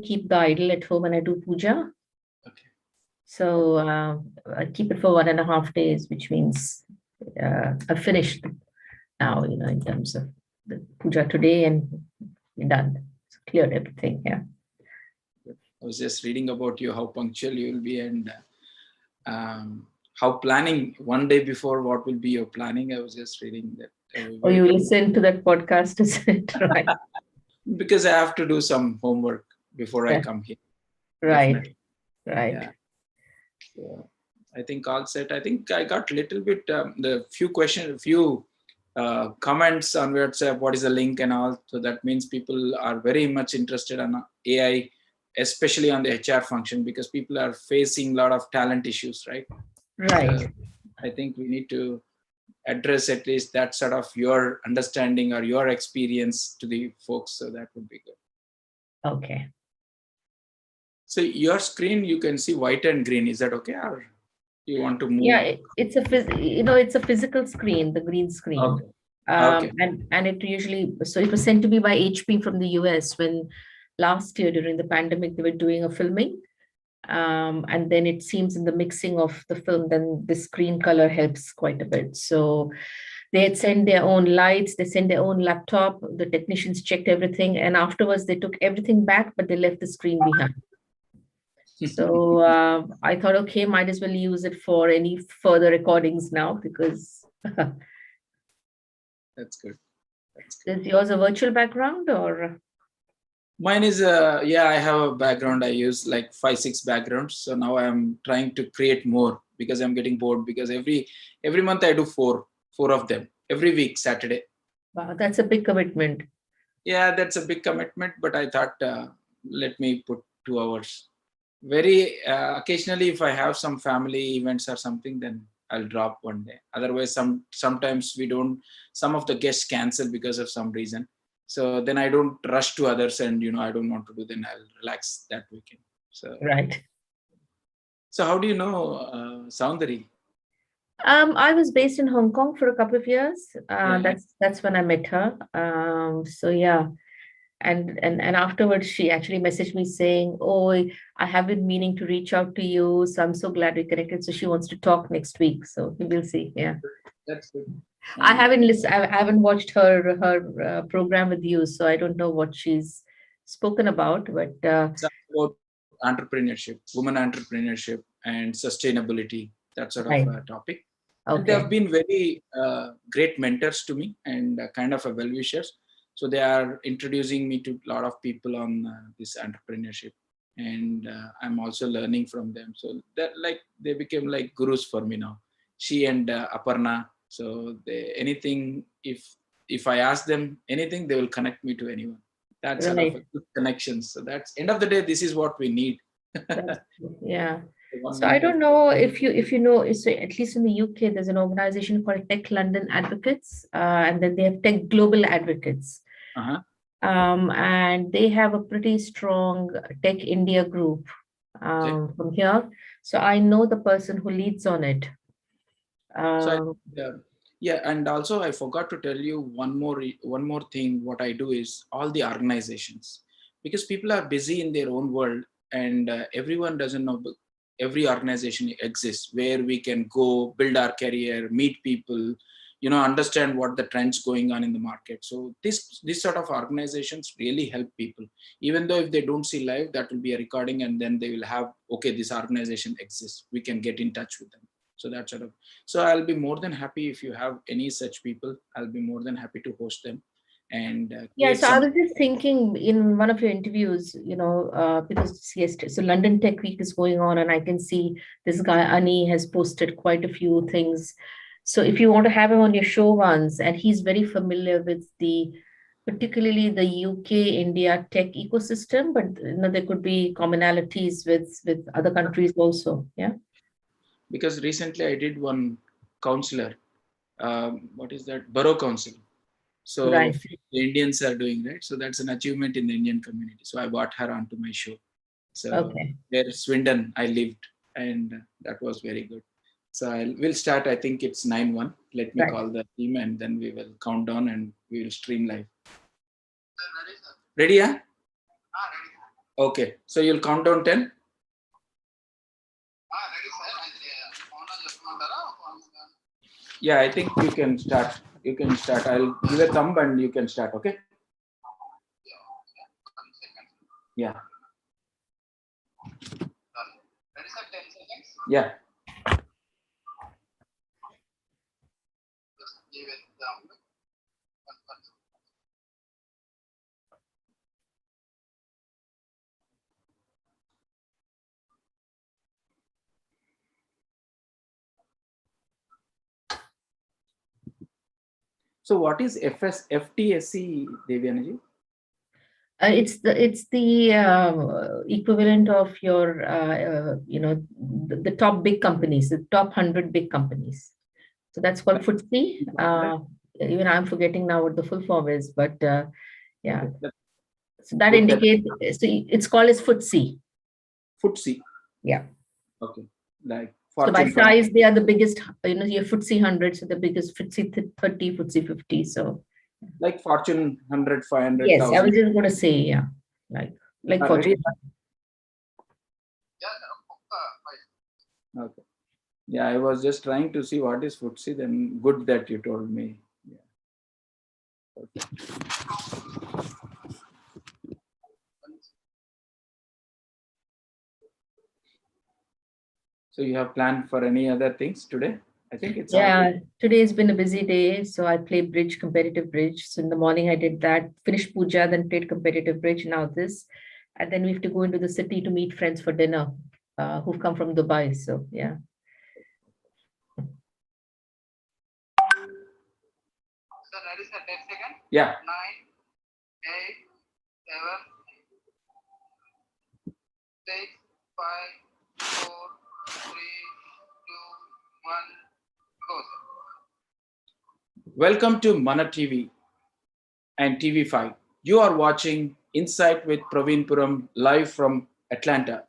keep the idol at home and I do puja. Okay. So I keep it for 1.5 days, which means I've finished now, in terms of the puja today and we're done. It's cleared everything. Yeah. I was just reading about you, how punctual you will be, and how planning one day before what will be your planning. I was just reading that. Oh, you listen to that podcast, is it? Right. Because I have to do some homework before I come here. Right. Definitely. Right. Yeah. So I think all set. I think I got a little bit the few questions, few comments on WhatsApp. What is the link and all? So that means people are very much interested on AI, especially on the HR function, because people are facing a lot of talent issues, right? Right. So I think we need to address at least that sort of your understanding or your experience to the folks. So that would be good. Okay. So your screen, you can see white and green. Is that okay? Or you want to move? Yeah, it's a physical screen, the green screen. Okay. Okay. And it usually, so it was sent to me by HP from the US when last year during the pandemic, they were doing a filming. And then it seems in the mixing of the film, then the screen color helps quite a bit. So they had sent their own lights, they sent their own laptop, the technicians checked everything, and afterwards they took everything back, but they left the screen behind. So I thought, okay, might as well use it for any further recordings now, because That's good. That's good. is yours a virtual background or? Mine is I have a background. I use like 5-6 backgrounds. So now I'm trying to create more because I'm getting bored, because every month I do four of them every week, Saturday. Wow, that's a big commitment. Yeah, that's a big commitment, but I thought let me put 2 hours. Very occasionally, if I have some family events or something, then I'll drop one day. Otherwise, sometimes we don't. Some of the guests cancel because of some reason. So then I don't rush to others, and I don't want to do. Then I'll relax that weekend. So Right. So how do you know Soundari? I was based in Hong Kong for a couple of years. Yeah. That's when I met her. So yeah. And afterwards she actually messaged me saying, oh, I have been meaning to reach out to you, so I'm so glad we connected. So she wants to talk next week, so we'll see. Yeah, That's good. I haven't listened, I haven't watched her program with you, so I don't know what she's spoken about, but it's about entrepreneurship, women entrepreneurship, and sustainability, that sort of right. topic. And they Okay. have been very great mentors to me, and kind of a well-wishers. So they are introducing me to a lot of people on this entrepreneurship, and I'm also learning from them. So that they became like gurus for me now. She and Aparna. So anything, if I ask them anything, they will connect me to anyone. That's sort of a Right. good connection. So that's end of the day, this is what we need. Yeah. One So I need don't know if you know, so at least in the UK, there's an organization called Tech London Advocates, and then they have Tech Global Advocates. Uh-huh. And they have a pretty strong Tech India group from here. So I know the person who leads on it. So and also I forgot to tell you one more thing. What I do is all the organizations, because people are busy in their own world, and everyone doesn't know every organization exists where we can go build our career, meet people, understand what the trends going on in the market. So this sort of organizations really help people, even though if they don't see live, that will be a recording, and then they will have, okay, this organization exists, we can get in touch with them. So that sort of, so I'll be more than happy if you have any such people. I'll be more than happy to host them and Yeah, create so I some. was just thinking in one of your interviews, because yes, so London Tech Week is going on, and I can see this guy Ani has posted quite a few things. So if you want to have him on your show once, and he's very familiar with particularly the UK India tech ecosystem, but there could be commonalities with other countries also. Yeah. Because recently I did one counselor, what is that, borough council. So Right. the Indians are doing, right. So that's an achievement in the Indian community. So I brought her onto my show. So Okay. there, Swindon, I lived, and that was very good. So we'll start. I think it's 9-1. Let me Right. call the team, and then we will count down and we will stream live. Ready? Yeah? Okay, so you'll count down 10? Yeah, I think you can start. You can start. I'll give a thumb and you can start, okay? Yeah. Yeah. So what is FTSE, Devyanaji? It's the equivalent of your the top big companies, the top 100 big companies. So that's called FTSE. Even I'm forgetting now what the full form is, but yeah. Okay, So that good. indicates, so it's called as FTSE. FTSE. Yeah. Okay. Like So by Fortune 500. size, they are the biggest, your FTSE 100, so the biggest FTSE 30, FTSE 50. So Like Fortune 100, 500, yes, I 1000. was just going to say, yeah, like Ready? Fortune. Okay. Yeah, I was just trying to see what is FTSE. Then good that you told me. Yeah. Okay. So you have planned for any other things today? I think it's already. Yeah, today's been a busy day. So I play bridge, competitive bridge. So in the morning I did that, finished puja, then played competitive bridge. Now this, and then we have to go into the city to meet friends for dinner, who've come from Dubai. So yeah. Yeah. 9, 8, 7, 6, 5, 4, 3, 2, 1, go. Welcome to Mana TV and TV5. You are watching Insight with Praveen Puram live from Atlanta.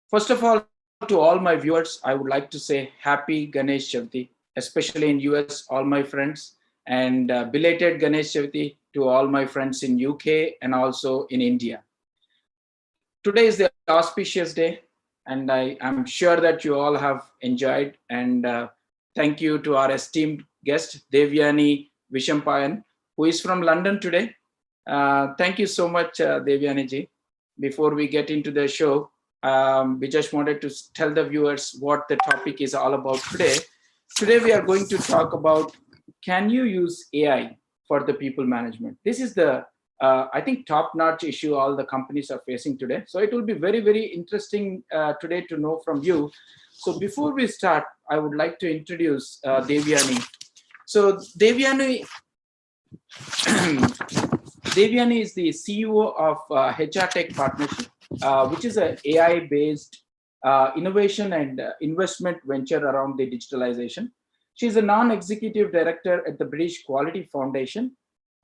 First of all, to all my viewers, I would like to say Happy Ganesh Chavati, especially in US, all my friends, and belated Ganesh Chavati to all my friends in UK and also in India. Today is the auspicious day, and I am sure that you all have enjoyed. And thank you to our esteemed guest, Devyani Vishampayan, who is from London today. Thank you so much, Devyani ji. Before we get into the show, we just wanted to tell the viewers what the topic is all about today. Today, we are going to talk about, can you use AI for the people management? This is the I think top-notch issue all the companies are facing today. So it will be very, very interesting today to know from you. So before we start, I would like to introduce Devyani. So Devyani, Devyani is the CEO of HR Tech Partnership, which is an AI-based innovation and investment venture around the digitalization. She's a non-executive director at the British Quality Foundation,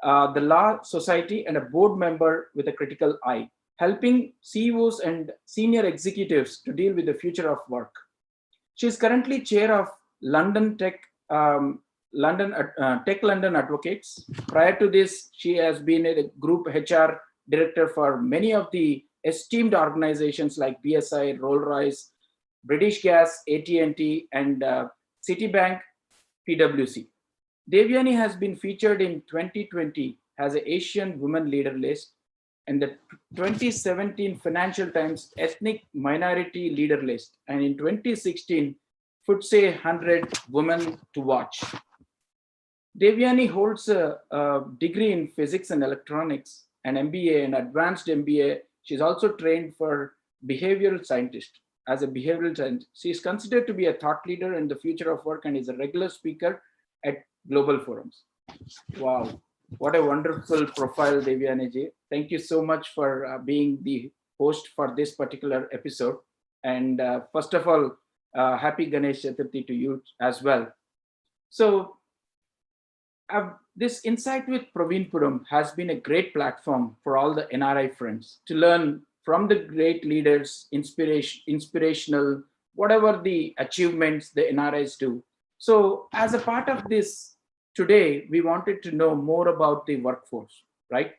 the Law Society, and a board member with a critical eye, helping CEOs and senior executives to deal with the future of work. She is currently chair of London Tech London Advocates. Prior to this, she has been a group HR director for many of the esteemed organizations like BSI, Rolls-Royce, British Gas, AT&T, and Citibank, PwC. Devyani has been featured in 2020 as an Asian Women Leader list and the 2017 Financial Times Ethnic Minority Leader list, and in 2016 FTSE 100 Women to Watch. Devyani holds a degree in physics and electronics, an MBA, an advanced MBA. She's also trained for behavioral scientist. As a behavioral scientist, she is considered to be a thought leader in the future of work and is a regular speaker at global forums. Wow, what a wonderful profile, Devyani ji. Thank you so much for being the host for this particular episode. And first of all, happy Ganesh Chaturthi to you as well. So, this Insight with Praveen Puram has been a great platform for all the NRI friends to learn from the great leaders, inspirational, whatever the achievements the NRIs do. So, as a part of this, today we wanted to know more about the workforce, right?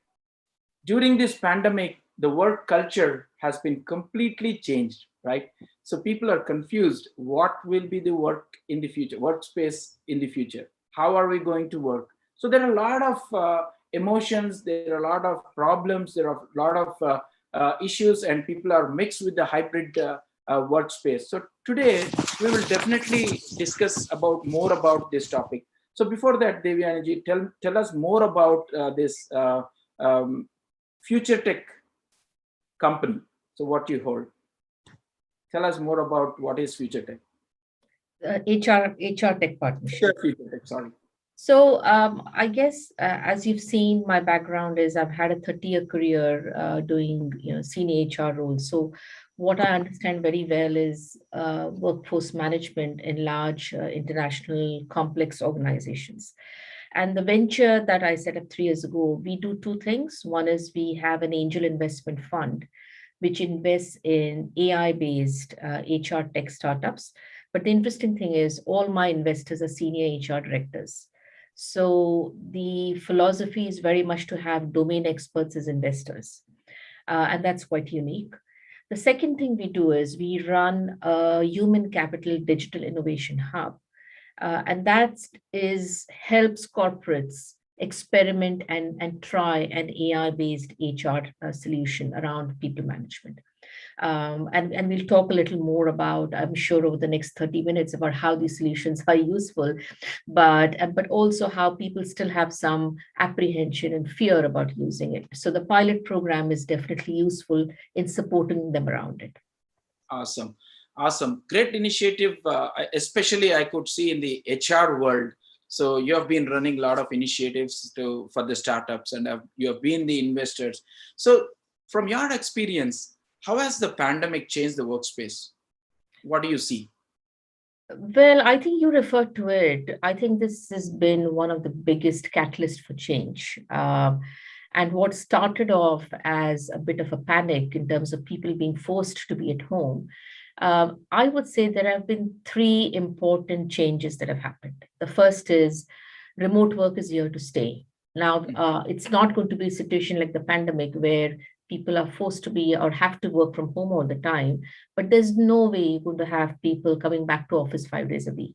During this pandemic, the work culture has been completely changed, right? So people are confused. What will be the work in the future, workspace in the future? How are we going to work? So there are a lot of emotions, there are a lot of problems, there are a lot of issues, and people are mixed with the hybrid workspace. So today we will definitely discuss about more about this topic. So before that, Devyani, tell us more about this um, future tech company. So what you hold? Tell us more about what is future tech. HR Tech Partnership. Future tech. Sorry. So I guess as you've seen, my background is I've had a 30-year career doing senior HR roles. So what I understand very well is workforce management in large international complex organizations. And the venture that I set up 3 years ago, we do two things. One is we have an angel investment fund, which invests in AI-based HR tech startups. But the interesting thing is all my investors are senior HR directors. So the philosophy is very much to have domain experts as investors. And that's quite unique. The second thing we do is we run a human capital digital innovation hub. And that is helps corporates experiment and try an AI-based HR solution around people management. And we'll talk a little more about, I'm sure, over the next 30 minutes about how these solutions are useful, but also how people still have some apprehension and fear about using it. So the pilot program is definitely useful in supporting them around it. Awesome. Awesome. Great initiative. Especially I could see in the HR world. So you have been running a lot of initiatives for the startups, and you have been the investors. So from your experience, how has the pandemic changed the workspace? What do you see? Well, I think you referred to it. I think this has been one of the biggest catalysts for change. And what started off as a bit of a panic in terms of people being forced to be at home, I would say there have been three important changes that have happened. The first is remote work is here to stay. Now, it's not going to be a situation like the pandemic where people are forced to be or have to work from home all the time, but there's no way you're going to have people coming back to office 5 days a week.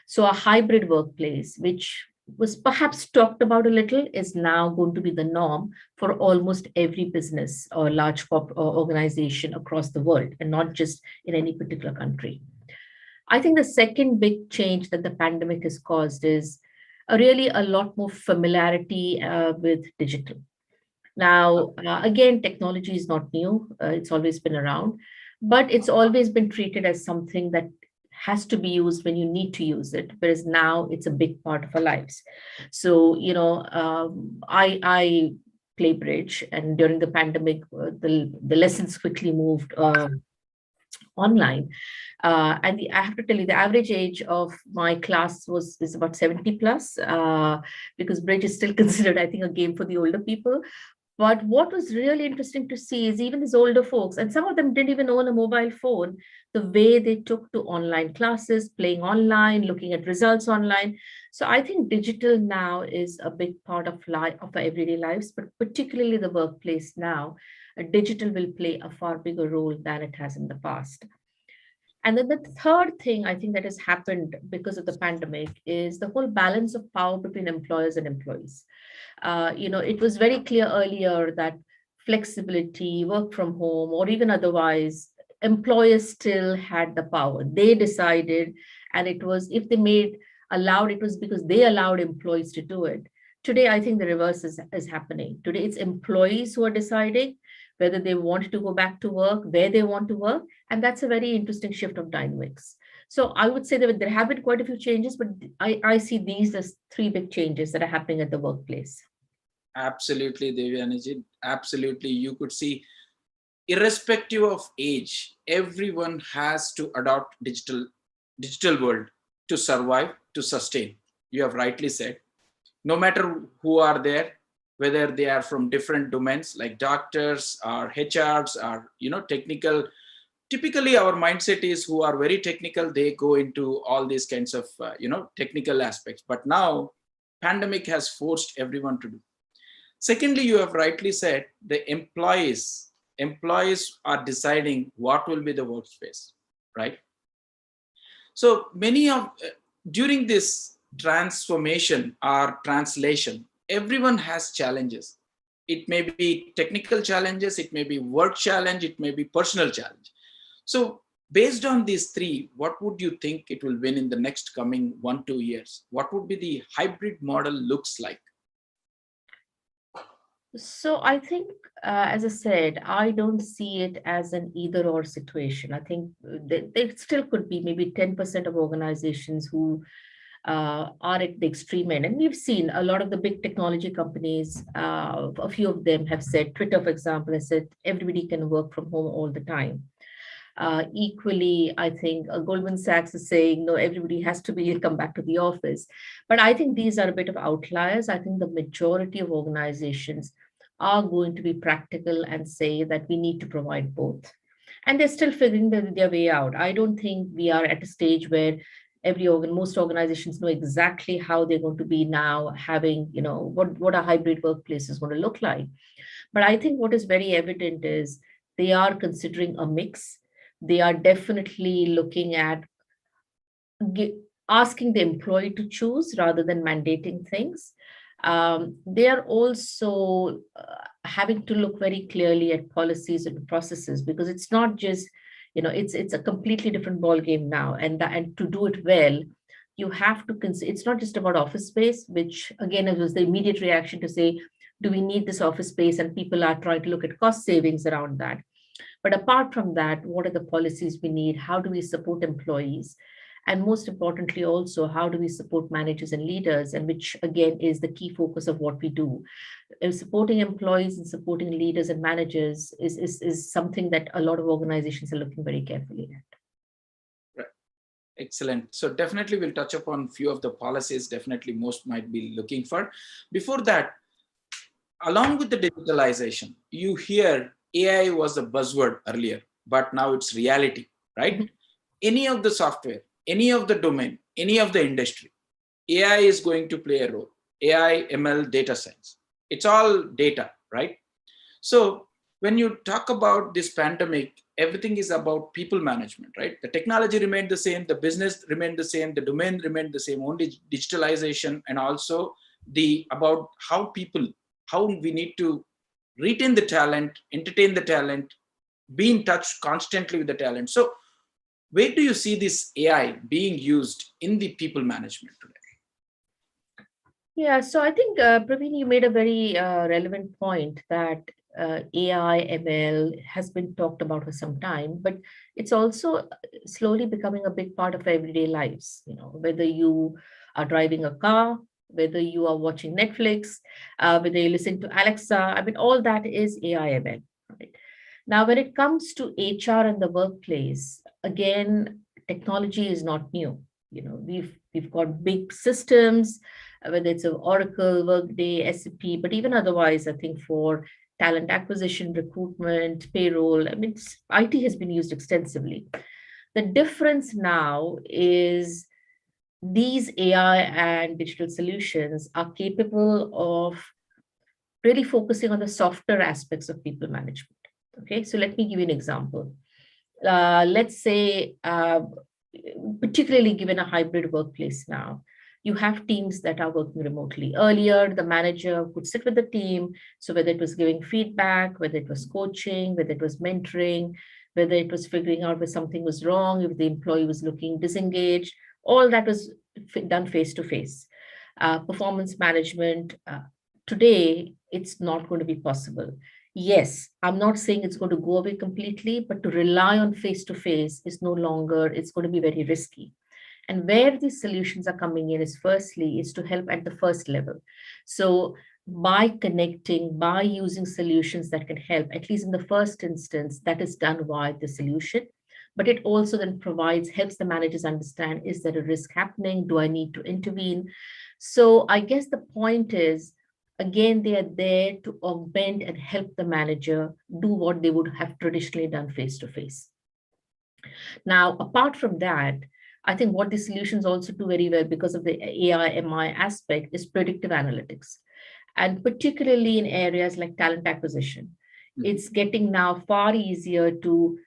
So a hybrid workplace, which was perhaps talked about a little, is now going to be the norm for almost every business or large organization across the world, and not just in any particular country. I think the second big change that the pandemic has caused is really a lot more familiarity with digital. Now, again, technology is not new. It's always been around, but it's always been treated as something that has to be used when you need to use it, whereas now it's a big part of our lives. So, I play bridge, and during the pandemic, the lessons quickly moved online. I have to tell you, the average age of my class is about 70 plus, because bridge is still considered, I think, a game for the older people. But what was really interesting to see is even these older folks, and some of them didn't even own a mobile phone, the way they took to online classes, playing online, looking at results online. So I think digital now is a big part of life, of our everyday lives, but particularly the workplace now. Digital will play a far bigger role than it has in the past. And then the third thing I think that has happened because of the pandemic is the whole balance of power between employers and employees. It was very clear earlier that flexibility, work from home, or even otherwise, employers still had the power. They decided, and it was, if they allowed, it was because they allowed employees to do it. Today, I think the reverse is happening. Today, it's employees who are deciding whether they want to go back to work, where they want to work. And that's a very interesting shift of dynamics. So I would say that there have been quite a few changes, but I see these as three big changes that are happening at the workplace. Absolutely, Devyani. Absolutely. You could see, irrespective of age, everyone has to adopt digital world to survive, to sustain. You have rightly said. No matter who are there, whether they are from different domains like doctors or HRs or technical. Typically, our mindset is who are very technical, they go into all these kinds of technical aspects. But now, pandemic has forced everyone to do. Secondly, you have rightly said the employees employees are deciding what will be the workspace, right? So many of during this transformation or translation, everyone has challenges. It may be technical challenges, it may be work challenge, it may be personal challenge. So based on these three, what would you think it will win in the next coming 1-2 years? What would be the hybrid model looks like? So I think, as I said, I don't see it as an either or situation. I think there still could be maybe 10% of organizations who are at the extreme end. And we've seen a lot of the big technology companies, a few of them have said, Twitter, for example, has said everybody can work from home all the time. Equally, I think Goldman Sachs is saying, no, everybody has to be come back to the office. But I think these are a bit of outliers. I think the majority of organizations are going to be practical and say that we need to provide both. And they're still figuring their way out. I don't think we are at a stage where most organizations know exactly how they're going to be now having, what a hybrid workplace is going to look like. But I think what is very evident is they are considering a mix. They are definitely looking at asking the employee to choose rather than mandating things. They are also having to look very clearly at policies and processes, because it's not just, it's a completely different ball game now, and to do it well, you have to consider. It's not just about office space, which again it was the immediate reaction to say, do we need this office space? And people are trying to look at cost savings around that. But apart from that, what are the policies we need? How do we support employees? And most importantly, also, how do we support managers and leaders? And which, again, is the key focus of what we do. Supporting employees and supporting leaders and managers is something that a lot of organizations are looking very carefully at. Right. Excellent. So definitely we'll touch upon a few of the policies definitely most might be looking for. Before that, along with the digitalization, you hear AI was a buzzword earlier, but now it's reality, right? Mm-hmm. Any of the software, any of the domain, any of the industry, AI is going to play a role. AI, ML, data science. It's all data, right? So when you talk about this pandemic, everything is about people management, right? The technology remained the same, the business remained the same, the domain remained the same, only digitalization, and also about how we need to retain the talent, entertain the talent, be in touch constantly with the talent. So where do you see this AI being used in the people management today? Yeah, so I think, Praveen, you made a very relevant point that AI, ML has been talked about for some time, but it's also slowly becoming a big part of everyday lives. Whether you are driving a car, whether you are watching Netflix, whether you listen to Alexa, I mean, all that is AI, ML. Right? Now, when it comes to HR and the workplace, again, technology is not new. We've got big systems, whether it's an Oracle, Workday, SAP, but even otherwise, I think for talent acquisition, recruitment, payroll, I mean, IT has been used extensively. The difference now is these AI and digital solutions are capable of really focusing on the softer aspects of people management. Okay, so let me give you an example. Let's say, particularly given a hybrid workplace now, you have teams that are working remotely. Earlier, the manager could sit with the team. So whether it was giving feedback, whether it was coaching, whether it was mentoring, whether it was figuring out where something was wrong, if the employee was looking disengaged, all that was done face to face. Performance management, today, it's not going to be possible. Yes, I'm not saying it's going to go away completely, but to rely on face to face is no longer, it's going to be very risky. And where these solutions are coming in is firstly is to help at the first level. So by connecting, by using solutions that can help, at least in the first instance, that is done via the solution. But it also then helps the managers understand, is there a risk happening? Do I need to intervene? So I guess the point is, again, they are there to augment and help the manager do what they would have traditionally done face to face. Now, apart from that, I think what the solutions also do very well because of the AI, MI aspect is predictive analytics. And particularly in areas like talent acquisition. It's getting now far easier to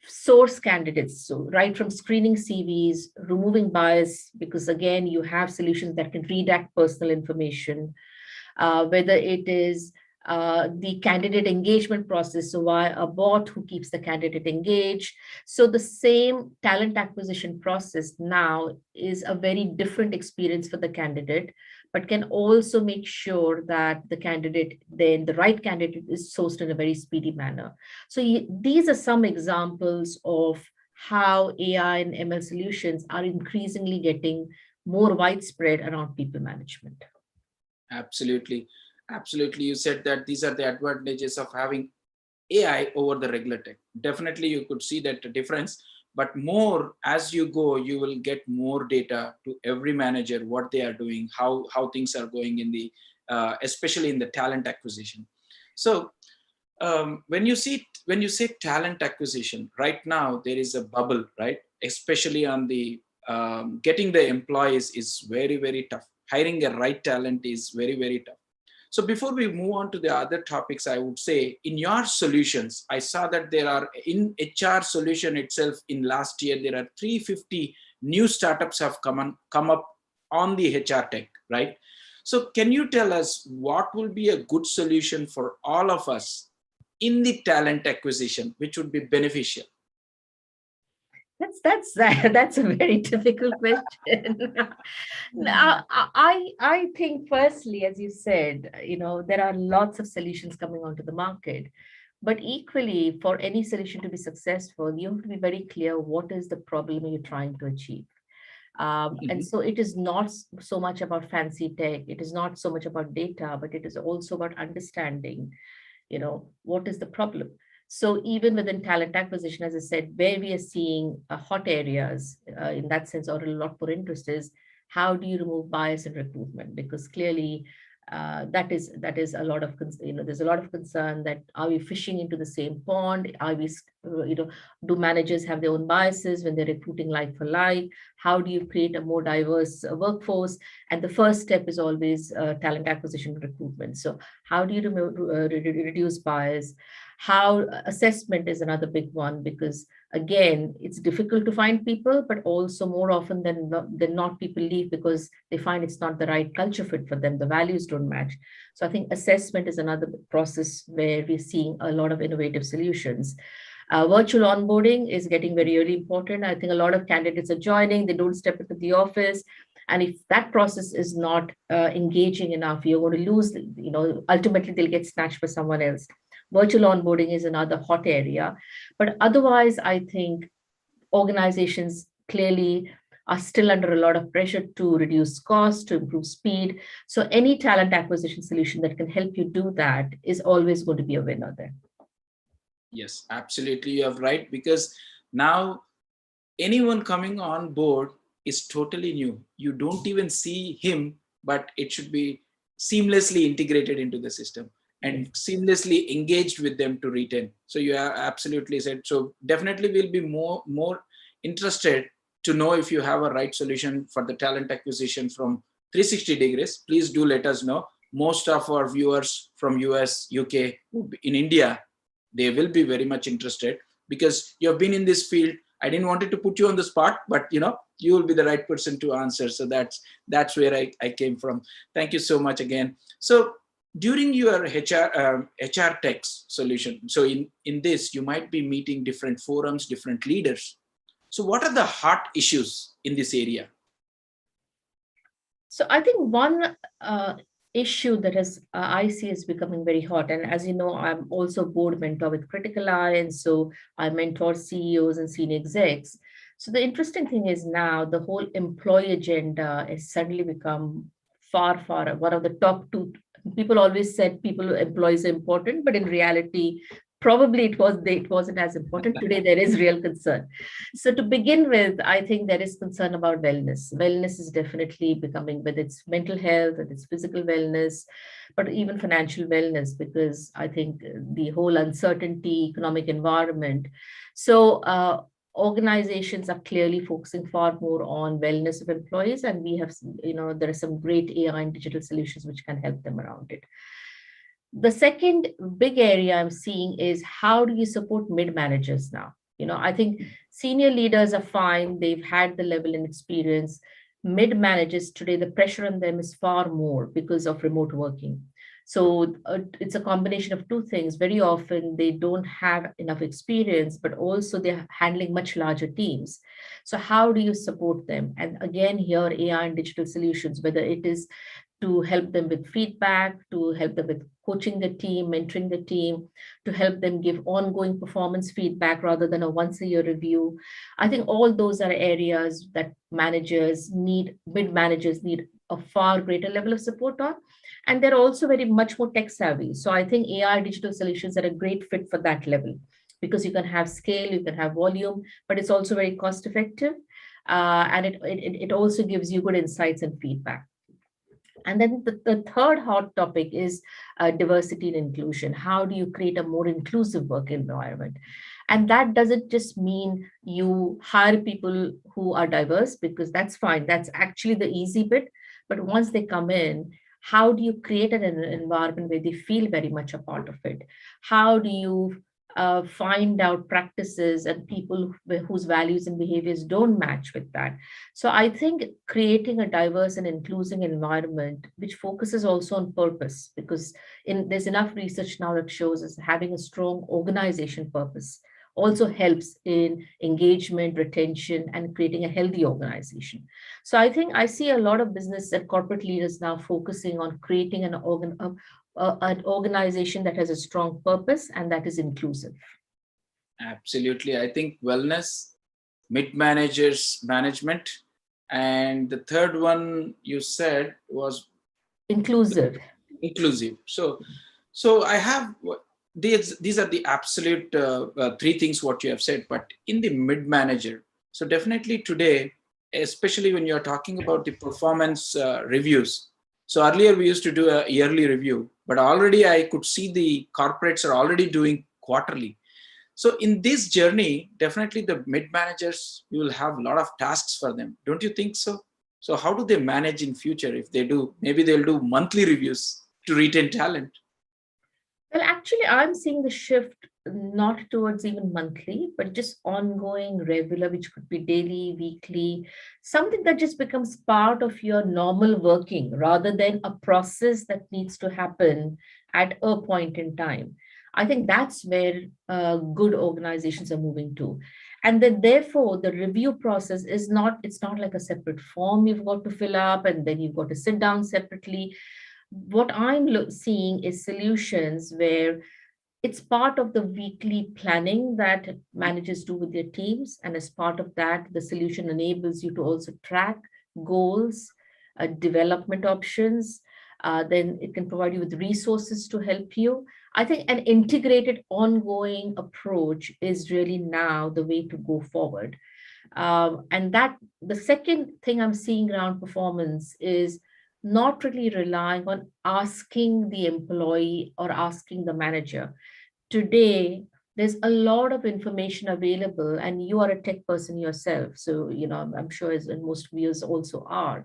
source candidates. So right from screening CVs, removing bias, because again, you have solutions that can redact personal information, whether it is the candidate engagement process, so why a bot who keeps the candidate engaged. So the same talent acquisition process now is a very different experience for the candidate, but can also make sure that the candidate, then the right candidate, is sourced in a very speedy manner. So these are some examples of how AI and ML solutions are increasingly getting more widespread around people management. Absolutely. Absolutely. You said that these are the advantages of having AI over the regular tech. Definitely, you could see that difference. But more as you go, you will get more data to every manager, what they are doing, how things are going in the, especially in the talent acquisition. So when you say talent acquisition, right now there is a bubble, right? Especially on the getting the employees is very, very tough. Hiring a right talent is very, very tough. So before we move on to the other topics, I would say in your solutions, I saw that there are in HR solution itself in last year, there are 350 new startups have come up on the HR tech, right? So can you tell us what will be a good solution for all of us in the talent acquisition, which would be beneficial? That's a very difficult question. Now, I think firstly, as you said, there are lots of solutions coming onto the market, but equally, for any solution to be successful, you have to be very clear what is the problem you're trying to achieve. And so it is not so much about fancy tech. It is not so much about data, but it is also about understanding, what is the problem. So even within talent acquisition, as I said, where we are seeing hot areas in that sense, or a lot more interest, is how do you remove bias in recruitment? Because clearly that is a lot of there's a lot of concern that, are we fishing into the same pond? Are we do managers have their own biases when they're recruiting like for like? How do you create a more diverse workforce? And the first step is always talent acquisition and recruitment. So how do you reduce bias? How assessment is another big one, because again, it's difficult to find people, but also more often than not, people leave because they find it's not the right culture fit for them. The values don't match. So I think assessment is another process where we're seeing a lot of innovative solutions. Virtual onboarding is getting very, really important. I think a lot of candidates are joining, they don't step into the office. And if that process is not engaging enough, you're going to lose, ultimately they'll get snatched by someone else. Virtual onboarding is another hot area. But otherwise, I think organizations clearly are still under a lot of pressure to reduce costs, to improve speed. So any talent acquisition solution that can help you do that is always going to be a winner there. Yes, absolutely. You are right, because now anyone coming on board is totally new. You don't even see him, but it should be seamlessly integrated into the system and seamlessly engaged with them to retain. So you are absolutely said. So definitely we'll be more interested to know if you have a right solution for the talent acquisition from 360 degrees. Please do let us know. Most of our viewers from US, UK, in India, they will be very much interested, because you have been in this field. I didn't want to put you on the spot, but you will be the right person to answer. So that's where I came from. Thank you so much again. So during your HR tech solution, so in this, you might be meeting different forums, different leaders. So what are the hot issues in this area? So I think one issue that I see is becoming very hot. And as you know, I'm also board mentor with Critical Eye. And so I mentor CEOs and senior execs. So the interesting thing is now the whole employee agenda has suddenly become far one of the top two. People always said employees are important, but in reality, probably it wasn't as important. Today, there is real concern. So to begin with, I think there is concern about wellness. Wellness is definitely becoming, whether it's mental health, whether it's physical wellness, but even financial wellness, because I think the whole uncertainty, economic environment. So organizations are clearly focusing far more on wellness of employees, and we have, there are some great AI and digital solutions which can help them around it. The second big area I'm seeing is how do you support mid managers now? I think senior leaders are fine, they've had the level and experience. Mid managers today, the pressure on them is far more because of remote working. So it's a combination of two things. Very often they don't have enough experience, but also they're handling much larger teams. So how do you support them? And again, here AI and digital solutions, whether it is to help them with feedback, to help them with coaching the team, mentoring the team, to help them give ongoing performance feedback rather than a once a year review. I think all those are areas that mid managers need a far greater level of support on. And they're also very much more tech savvy. So I think AI digital solutions are a great fit for that level because you can have scale, you can have volume, but it's also very cost effective. And it also gives you good insights and feedback. And then the third hot topic is diversity and inclusion. How do you create a more inclusive work environment? And that doesn't just mean you hire people who are diverse, because that's fine. That's actually the easy bit. But once they come in, how do you create an environment where they feel very much a part of it? How do you find out practices and people whose values and behaviors don't match with that? So I think creating a diverse and inclusive environment, which focuses also on purpose, because there's enough research now that shows us having a strong organization purpose also helps in engagement, retention, and creating a healthy organization. So I think I see a lot of business and corporate leaders now focusing on creating an organization that has a strong purpose and that is inclusive. Absolutely. I think wellness, mid managers management, and the third one you said was Inclusive. inclusive. So I have these are the absolute three things what you have said. But in the mid manager, so definitely today, especially when you're talking about the performance reviews. So earlier we used to do a yearly review, but already I could see the corporates are already doing quarterly. So in this journey, definitely the mid managers, you will have a lot of tasks for them. Don't you think so? So how do they manage in future? If they do, maybe they'll do monthly reviews to retain talent. Well, actually, I'm seeing the shift not towards even monthly, but just ongoing, regular, which could be daily, weekly, something that just becomes part of your normal working rather than a process that needs to happen at a point in time. I think that's where good organizations are moving to. And then therefore the review process it's not like a separate form you've got to fill up and then you've got to sit down separately. What I'm seeing is solutions where it's part of the weekly planning that managers do with their teams. And as part of that, the solution enables you to also track goals, development options. Then it can provide you with resources to help you. I think an integrated, ongoing approach is really now the way to go forward. And that the second thing I'm seeing around performance is not really relying on asking the employee or asking the manager. Today, there's a lot of information available, and you are a tech person yourself. So, I'm sure as and most viewers also are.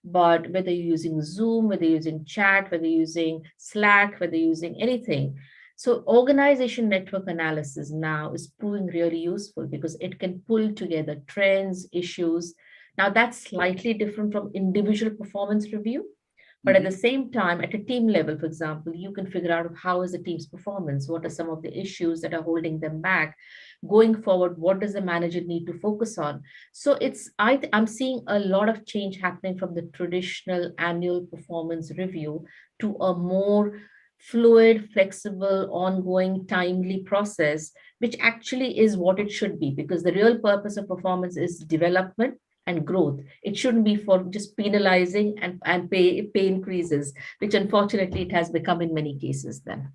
But whether you're using Zoom, whether you're using chat, whether you're using Slack, whether you're using anything. So organization network analysis now is proving really useful because it can pull together trends, issues. Now that's slightly different from individual performance review. But at the same time, at a team level, for example, you can figure out how is the team's performance, what are some of the issues that are holding them back. Going forward, what does the manager need to focus on? So I'm seeing a lot of change happening from the traditional annual performance review to a more fluid, flexible, ongoing, timely process, which actually is what it should be, because the real purpose of performance is development and growth. It shouldn't be for just penalizing and pay increases, which unfortunately it has become in many cases then.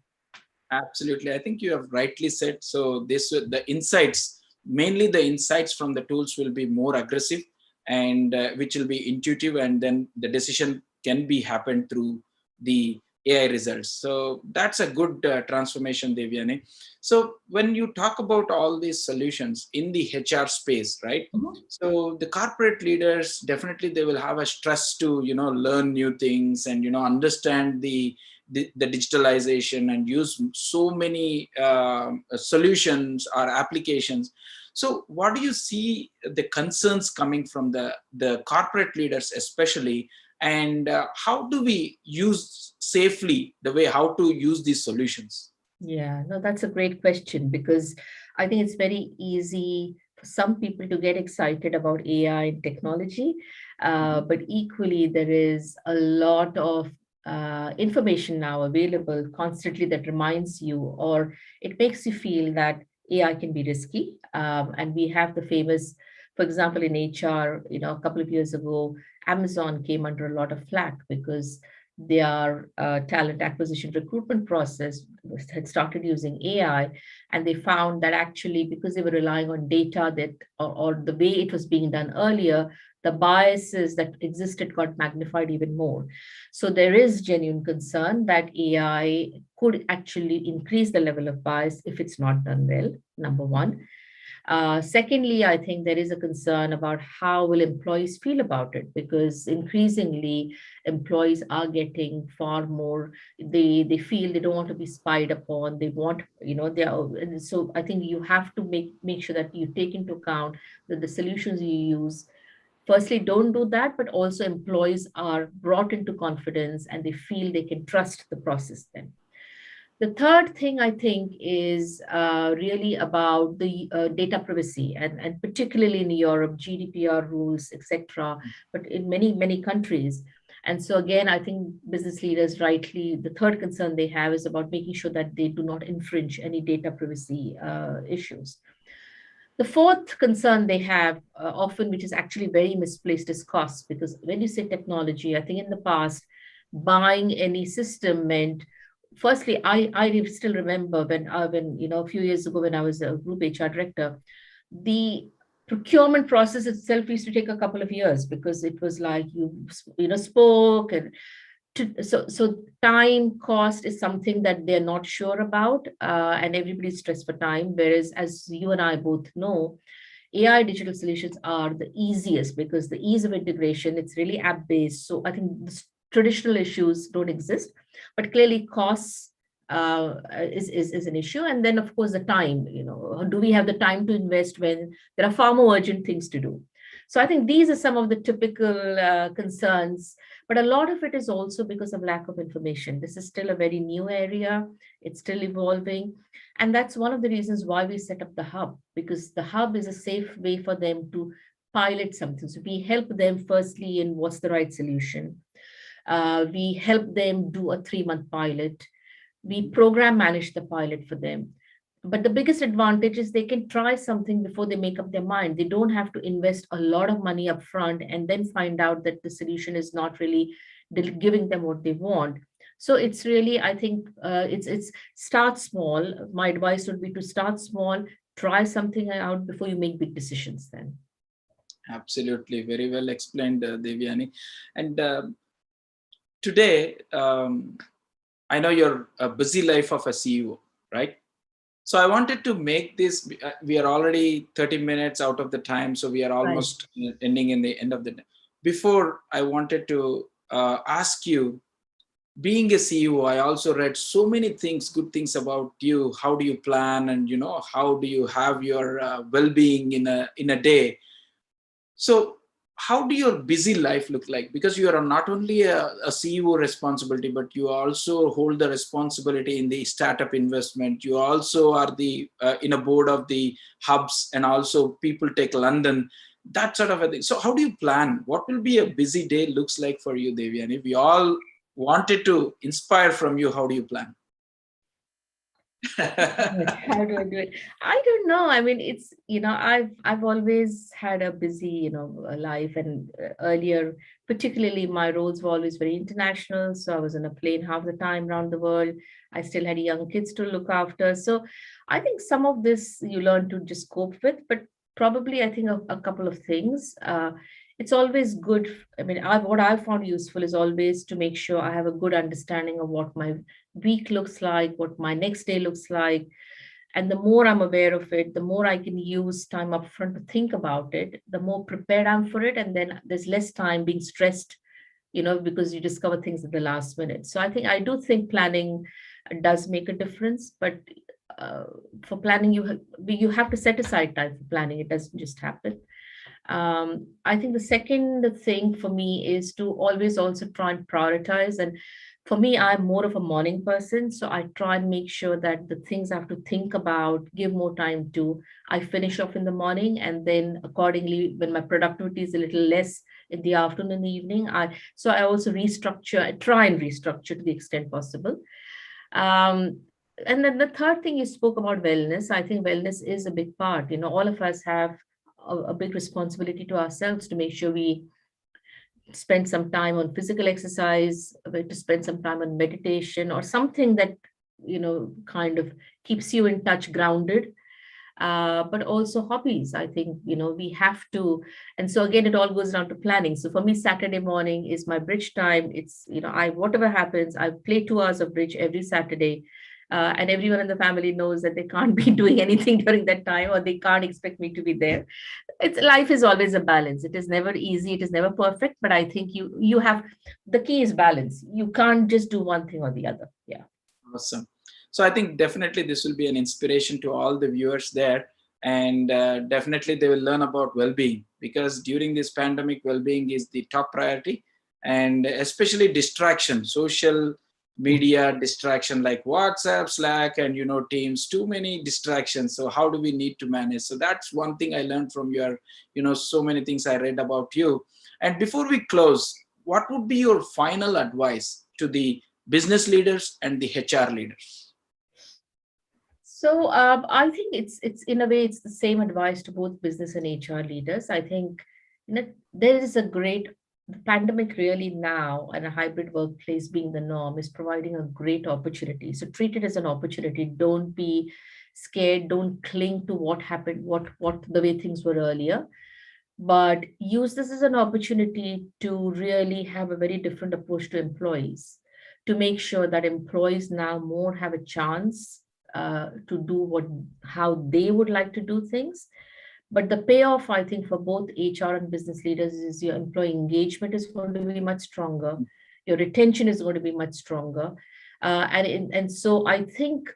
Absolutely. I think you have rightly said. So the insights, mainly the insights from the tools will be more aggressive and which will be intuitive, and then the decision can be happened through the AI results. So that's a good transformation, Devyani. So when you talk about all these solutions in the HR space, right? Mhm. So the corporate leaders, definitely they will have a stress to, learn new things and, understand the the digitalization and use so many solutions or applications. So what do you see the concerns coming from the corporate leaders especially, and how do we use safely the way how to use these solutions? Yeah, no, that's a great question, because I think it's very easy for some people to get excited about AI and technology, but equally, there is a lot of information now available constantly that reminds you, or it makes you feel that AI can be risky. And we have the famous, for example, in HR, a couple of years ago, Amazon came under a lot of flack because their talent acquisition recruitment process had started using AI, and they found that actually, because they were relying on data that, or the way it was being done earlier, the biases that existed got magnified even more. So there is genuine concern that AI could actually increase the level of bias if it's not done well, number one. Secondly, I think there is a concern about how will employees feel about it, because increasingly employees are getting far more. They feel they don't want to be spied upon. They want, they are. And so I think you have to make sure that you take into account that the solutions you use, firstly, don't do that, but also employees are brought into confidence and they feel they can trust the process then. The third thing I think is really about the data privacy, and particularly in Europe, GDPR rules, etc., but in many, many countries. And so again, I think business leaders rightly, the third concern they have is about making sure that they do not infringe any data privacy issues. The fourth concern they have often, which is actually very misplaced, is cost. Because when you say technology, I think in the past, buying any system meant, firstly, I still remember when a few years ago when I was a group HR director, the procurement process itself used to take a couple of years, because it was like you spoke, and so time cost is something that they're not sure about, and everybody's stressed for time. Whereas, as you and I both know, AI digital solutions are the easiest because the ease of integration, it's really app based. So I think the traditional issues don't exist, but clearly costs is an issue. And then, of course, the time, do we have the time to invest when there are far more urgent things to do? So I think these are some of the typical concerns, but a lot of it is also because of lack of information. This is still a very new area. It's still evolving. And that's one of the reasons why we set up the hub, because the hub is a safe way for them to pilot something. So we help them firstly in what's the right solution. We help them do a 3-month pilot. We program manage the pilot for them. But the biggest advantage is they can try something before they make up their mind. They don't have to invest a lot of money up front and then find out that the solution is not really giving them what they want. So it's really, I think, it's start small. My advice would be to start small, try something out before you make big decisions then. Absolutely. Very well explained, Devyani. And today, I know you're a busy life of a CEO, right? So I wanted to make this, we are already 30 minutes out of the time, so we are almost ending in the end of the day. Before, I wanted to ask you, being a CEO, I also read so many things, good things about you. How do you plan, and how do you have your well-being in a day? So how do your busy life look like? Because you are not only a CEO responsibility, but you also hold the responsibility in the startup investment. You also are the in a board of the hubs, and also People Take London, that sort of a thing. So how do you plan? What will be a busy day looks like for you, Devyani? We all wanted to inspire from you. How do you plan? How do I do it? I don't know. I mean, it's, I've always had a busy, life, and earlier, particularly, my roles were always very international. So I was on a plane half the time around the world. I still had young kids to look after. So I think some of this you learn to just cope with, but probably I think a couple of things. It's always good. I mean, what I've found useful is always to make sure I have a good understanding of what my week looks like, what my next day looks like. And the more I'm aware of it, the more I can use time up front to think about it, the more prepared I'm for it. And then there's less time being stressed because you discover things at the last minute. So I do think planning does make a difference, but uh, for planning, you have to set aside time for planning. It doesn't just happen. I think the second thing for me is to always also try and prioritize. And for me, I'm more of a morning person. So I try and make sure that the things I have to think about, give more time to, I finish off in the morning. And then accordingly, when my productivity is a little less in the afternoon and the evening, I also I try and restructure to the extent possible. Um, and then the third thing, you spoke about wellness. I think wellness is a big part. All of us have a big responsibility to ourselves to make sure we spend some time on physical exercise, to spend some time on meditation or something that, kind of keeps you in touch, grounded. But also hobbies. I think, we have to. And so again, it all goes down to planning. So for me, Saturday morning is my bridge time. It's, whatever happens, I play 2 hours of bridge every Saturday. And everyone in the family knows that they can't be doing anything during that time, or they can't expect me to be there. It's Life is always a balance. It is never easy. It is never perfect. But I think you have, the key is balance. You can't just do one thing or the other. Yeah. Awesome. So I think definitely this will be an inspiration to all the viewers there, and definitely they will learn about well-being, because during this pandemic, well-being is the top priority, and especially distraction, social media distraction like WhatsApp, Slack, and Teams. Too many distractions. So how do we need to manage? So that's one thing I learned from your, so many things I read about you. And before we close, what would be your final advice to the business leaders and the HR leaders? So I think it's in a way it's the same advice to both business and HR leaders. I think there is a great the pandemic really now, and a hybrid workplace being the norm, is providing a great opportunity. So treat it as an opportunity. Don't be scared. Don't cling to what happened, what the way things were earlier, but use this as an opportunity to really have a very different approach to employees, to make sure that employees now more have a chance to do how they would like to do things. But the payoff, I think, for both HR and business leaders is your employee engagement is going to be much stronger, your retention is going to be much stronger, and so I think,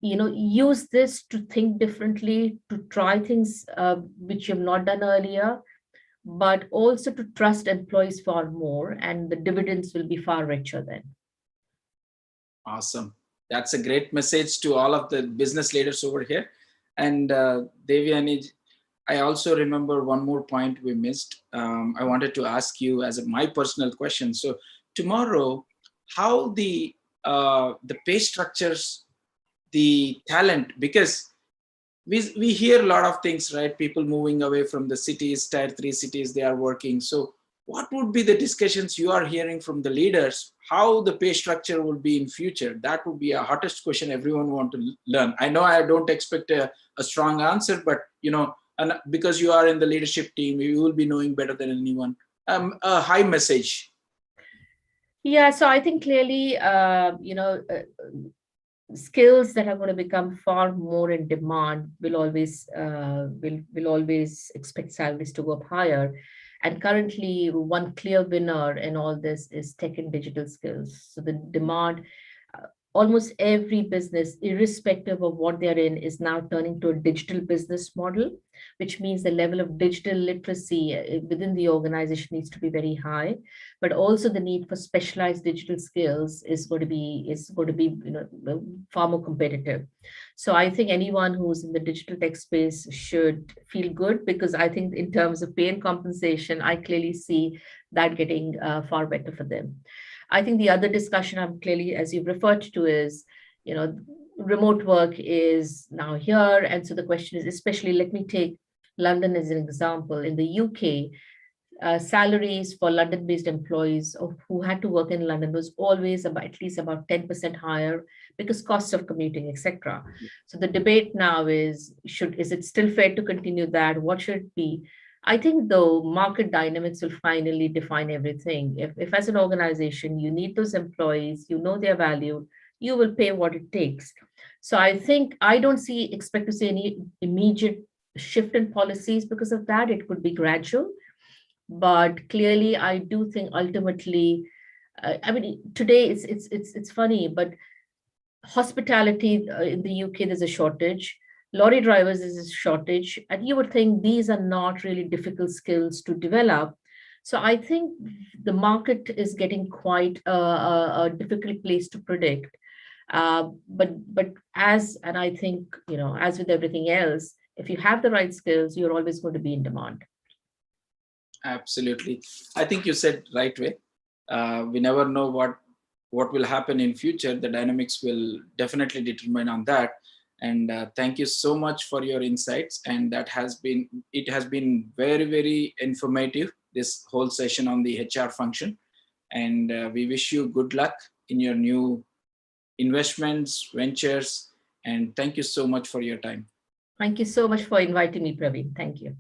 use this to think differently, to try things which you have not done earlier, but also to trust employees far more, and the dividends will be far richer then. Awesome. That's a great message to all of the business leaders over here. And Devyani, I also remember one more point we missed. I wanted to ask you as my personal question. So tomorrow, how the pay structures, the talent, because we hear a lot of things, right? People moving away from the cities, tier 3 cities, they are working. So what would be the discussions you are hearing from the leaders, how the pay structure will be in future? That would be a hottest question everyone want to learn. I know I don't expect a strong answer, but and because you are in the leadership team, you will be knowing better than anyone. A high message. Yeah, so I think clearly, skills that are going to become far more in demand will always expect salaries to go up higher. And currently, one clear winner in all this is tech and digital skills. So the demand, almost every business, irrespective of what they're in, is now turning to a digital business model, which means the level of digital literacy within the organization needs to be very high. But also the need for specialized digital skills is going to be far more competitive. So I think anyone who's in the digital tech space should feel good, because I think in terms of pay and compensation, I clearly see that getting far better for them. I think the other discussion I'm clearly, as you've referred to, is, remote work is now here. And so the question is, especially, let me take London as an example. In the UK, salaries for London-based employees who had to work in London was always at least about 10% higher, because costs of commuting, etc. So the debate now is it still fair to continue that? What should it be? I think the market dynamics will finally define everything. If as an organization you need those employees, they're valued, you will pay what it takes. So I think I don't expect to see any immediate shift in policies because of that. It could be gradual. But clearly, I do think ultimately, I mean, today it's funny, but hospitality in the UK, there's a shortage. Lorry drivers is a shortage, and you would think these are not really difficult skills to develop. So I think the market is getting quite a difficult place to predict. But and I think, as with everything else, if you have the right skills, you're always going to be in demand. Absolutely. I think you said right way. We never know what will happen in future. The dynamics will definitely determine on that. And thank you so much for your insights. And it has been very, very informative, this whole session on the HR function. And we wish you good luck in your new investments, ventures. And thank you so much for your time. Thank you so much for inviting me, Praveen. Thank you.